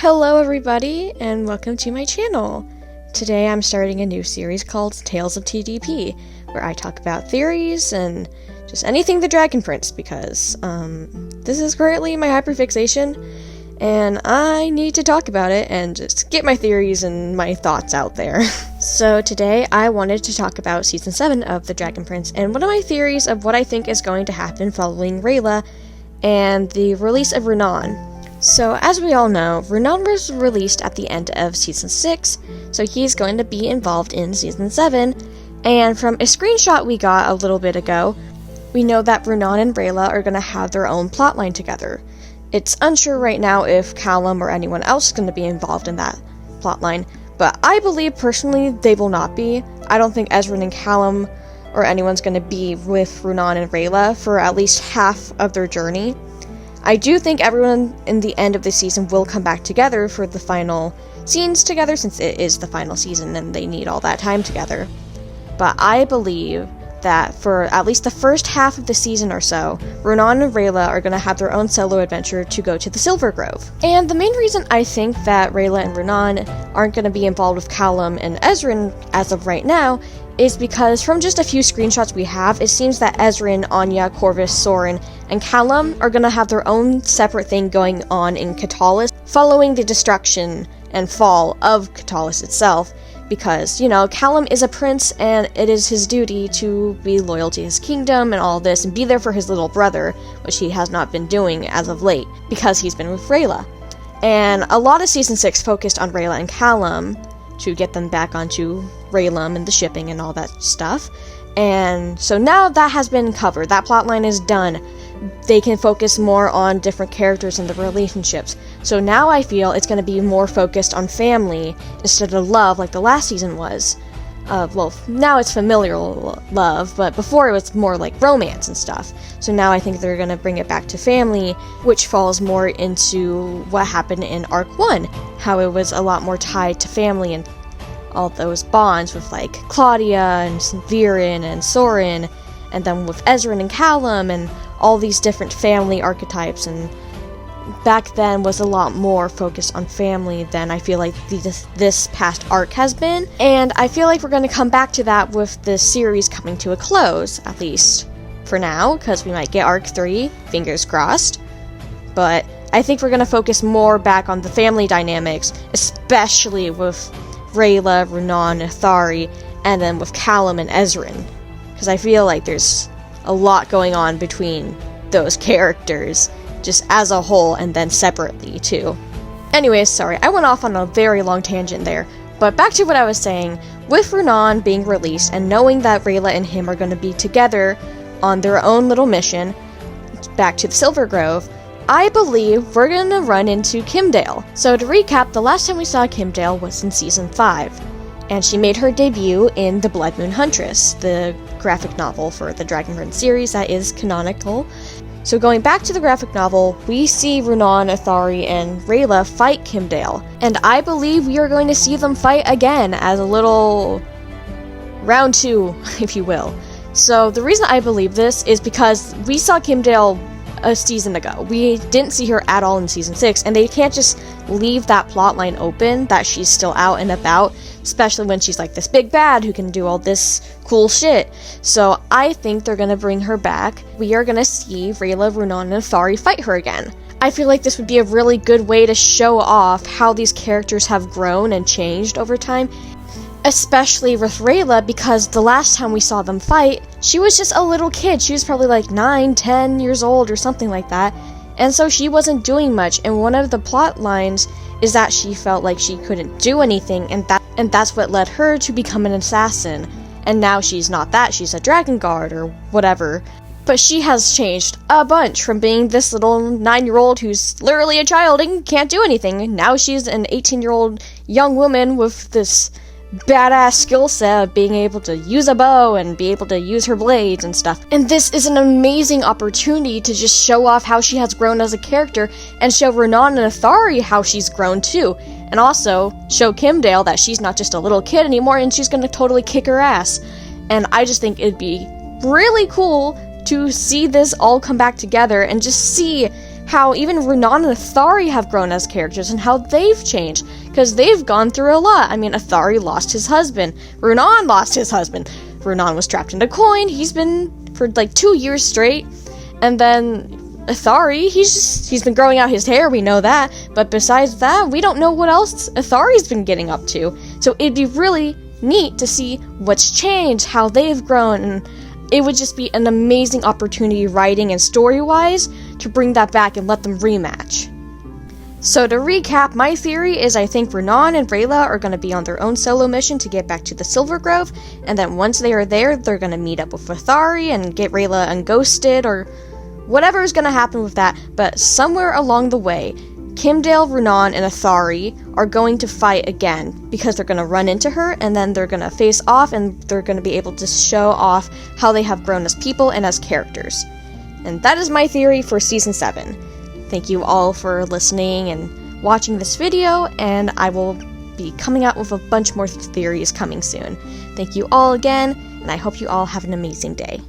Hello everybody, and welcome to my channel. Today I'm starting a new series called Tales of TDP, where I talk about theories and just anything the Dragon Prince, because this is currently my hyperfixation, and I need to talk about it and just get my theories and my thoughts out there. So today I wanted to talk about Season 7 of The Dragon Prince, and one of my theories of what I think is going to happen following Rayla and the release of Renan. So, as we all know, Renan was released at the end of Season 6, so he's going to be involved in Season 7, and from a screenshot we got a little bit ago, we know that Renan and Rayla are going to have their own plotline together. It's unsure right now if Callum or anyone else is going to be involved in that plotline, but I believe personally they will not be. I don't think Ezran and Callum or anyone's going to be with Renan and Rayla for at least half of their journey. I do think everyone in the end of the season will come back together for the final scenes together, since it is the final season and they need all that time together. But I believe that for at least the first half of the season or so, Renan and Rayla are going to have their own solo adventure to go to the Silver Grove. And the main reason I think that Rayla and Renan aren't going to be involved with Callum and Ezran as of right now is because from just a few screenshots we have, it seems that Ezran, Anya, Corvus, Soren, and Callum are going to have their own separate thing going on in Catalis, following the destruction and fall of Catalis itself, because, you know, Callum is a prince and it is his duty to be loyal to his kingdom and all this, and be there for his little brother, which he has not been doing as of late, because he's been with Rayla. And a lot of Season 6 focused on Rayla and Callum, to get them back onto Raylum and the shipping and all that stuff. And so now that has been covered. That plotline is done. They can focus more on different characters and the relationships. So now I feel it's going to be more focused on family instead of love like the last season was. Well, now it's familial love, but before it was more like romance and stuff. So now I think they're going to bring it back to family, which falls more into what happened in Arc 1, how it was a lot more tied to family and all those bonds with like Claudia and Viren and Soren, and then with Ezran and Callum and all these different family archetypes. And back then was a lot more focused on family than I feel like this past arc has been. And I feel like we're going to come back to that with the series coming to a close, at least for now, because we might get Arc 3, fingers crossed. But I think we're going to focus more back on the family dynamics, especially with Rayla, Renan, Athari, and then with Callum and Ezran, because I feel like there's a lot going on between those characters, just as a whole and then separately too. Anyways, sorry, I went off on a very long tangent there, but back to what I was saying. With Renan being released and knowing that Rayla and him are going to be together on their own little mission back to the Silver Grove, I believe we're going to run into Kim'deal. So to recap, the last time we saw Kim'deal was in Season 5, and she made her debut in The Bloodmoon Huntress, the graphic novel for the Dragon Prince series that is canonical. So going back to the graphic novel, we see Renan, Athari, and Rayla fight Kim'deal, and I believe we are going to see them fight again as a little round 2, if you will. So the reason I believe this is because we saw Kim'deal a season ago. We didn't see her at all in Season 6, and they can't just leave that plotline open that she's still out and about, especially when she's like this big bad who can do all this cool shit. So I think they're gonna bring her back. We are gonna see Rayla, Renan, and Athari fight her again. I feel like this would be a really good way to show off how these characters have grown and changed over time, especially with Rayla, because the last time we saw them fight, she was just a little kid. She was probably like 9, 10 years old or something like that, and so she wasn't doing much, and one of the plot lines is that she felt like she couldn't do anything, and that's what led her to become an assassin. And now she's not that, she's a dragon guard or whatever. But she has changed a bunch from being this little 9-year-old who's literally a child and can't do anything. Now she's an 18-year-old young woman with this badass skill set of being able to use a bow and be able to use her blades and stuff. And this is an amazing opportunity to just show off how she has grown as a character, and show Renan and Athari how she's grown too. And also show Kim'deal that she's not just a little kid anymore and she's gonna totally kick her ass. And I just think it'd be really cool to see this all come back together and just see how even Renan and Athari have grown as characters and how they've changed, because they've gone through a lot. I mean, Athari lost his husband. Renan lost his husband. Renan was trapped in a coin. He's been for like 2 years straight. And then Athari, he's been growing out his hair, we know that. But besides that, we don't know what else Athari's been getting up to. So it'd be really neat to see what's changed, how they've grown, and it would just be an amazing opportunity writing and story-wise to bring that back and let them rematch. So to recap, my theory is I think Renan and Rayla are going to be on their own solo mission to get back to the Silver Grove, and then once they are there, they're going to meet up with Athari and get Rayla unghosted, or whatever is going to happen with that. But somewhere along the way, Kim'deal, Renan, and Athari are going to fight again, because they're going to run into her, and then they're going to face off, and they're going to be able to show off how they have grown as people and as characters. And that is my theory for Season 7. Thank you all for listening and watching this video, and I will be coming out with a bunch more theories coming soon. Thank you all again, and I hope you all have an amazing day.